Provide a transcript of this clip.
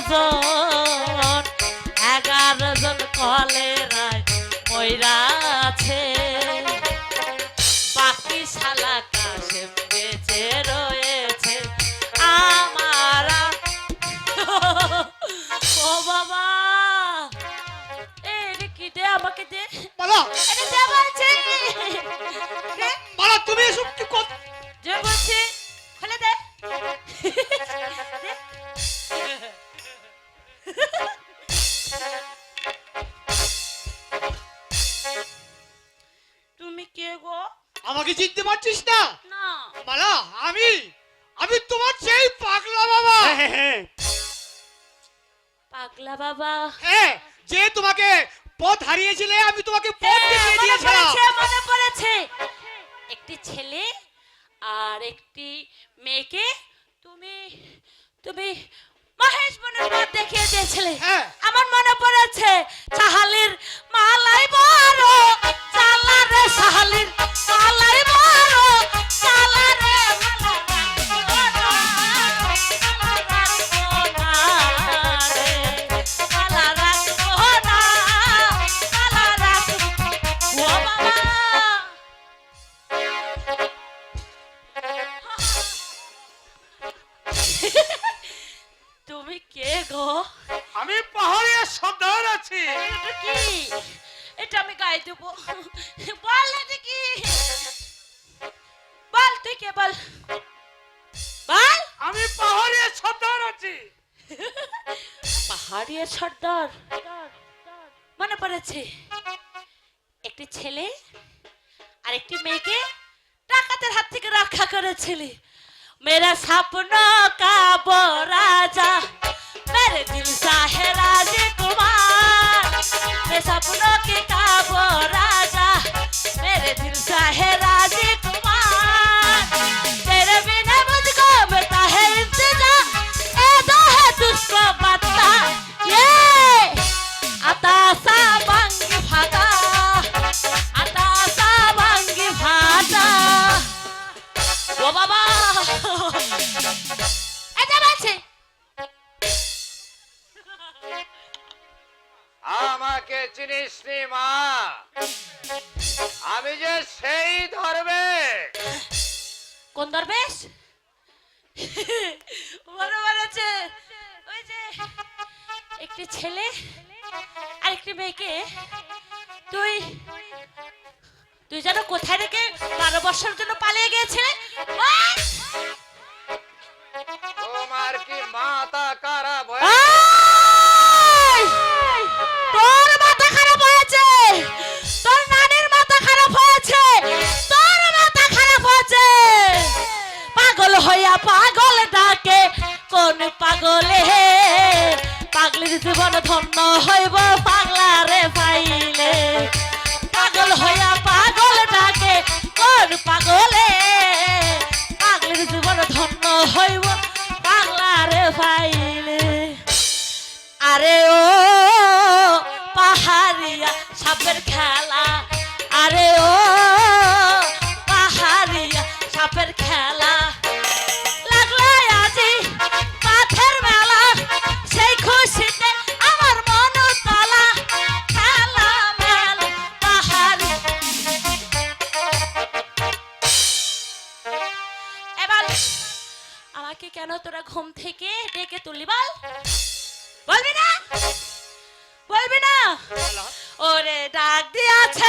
জন 11 জন কলেরায় মইরা আছে বাকি শালা কাশেম বেঁচে রয়েছে আমার ও বাবা এই কি দে আমাকে দে মালা এটা দে বলছি মালা তুমি এসব কি কর যে বলছি খুলে দে তুমি কে গো আমাকে চিনতে পারছিস না না মালা আমি আমি তোমার সেই পাগলা বাবা পাগলা বাবা হ্যাঁ যে তোমাকে পথ হারিয়েছিলে আমি তোমাকে পথ দেখিয়ে দিয়েছিলাম মনে পড়েছে একটি ছেলে আর একটি মেয়েকে তুমি তুমি মহেশ বনের পথ দেখিয়ে দিয়েছিলে হ্যাঁ। আমার মনে পড়েছে সাহালির মালাই বড় চালা রে সাহালির মালাই বড় চালা রে তুমি কে গো আমি পাহাড়িয়া সর্দার আছি এটা কি এটা আমি গায়ে দেবো বল এটা কি বল তুই কে বল বল আমি পাহাড়িয়া সর্দার আছি পাহাড়িয়া সর্দার মনে পড়েছে একটি ছেলে আর একটি মেয়েকে ডাকাতের হাত থেকে রক্ষা করেছিলি मेरा सपना का वो राजा मेरे दिल सा है राजकुमार मेरे सपनों के का वो राजा मेरे दिल सा है राजकुमार तेरे बिना मुझको मिलता है इंतजार ए दो है तुझको बता ये आता सा बंग भागा आता सा बंग भागा ও বাবা এটা আছে আমাকে চিনিস নি মা আমি যে সেই ধরবে কোন দরবেশ বড় আছে ওই যে একটি ছেলে আর একটি মেয়েকে তুই তুই যেন কোথায় রেখে 12 বছরের জন্য পালিয়ে গিয়েছিলে তোমার কি মাথা খারাপ তোর মাথা খারাপ হয়েছে তোর নানির মাথা খারাপ হয়েছে তোর মাথা খারাপ হয়েছে পাগল হইয়া পাগল ডাকে কোন পাগলে পাগলের জীবন ধন্য হইব পাগলা রে পাইলে পাগল হইয়া পাগল ডাকে কোন পাগলে পাগলের জীবন ধন্য হইব পাগলা রে পাইলে আরে ও পাহাড়িয়া সাপের খেলা আরে ও পাহাড়িয়া সাপের খেলা লাগলো আজি পাথের মেলা সেই খুশিতে আমার মন তলা খেলা মেলা পাহাড়ি এবার আমাকে কেন তোরা ঘুম থেকে ডেকে তুললি বল বলবি না বলবি না ওরে ডাক দিয়াছে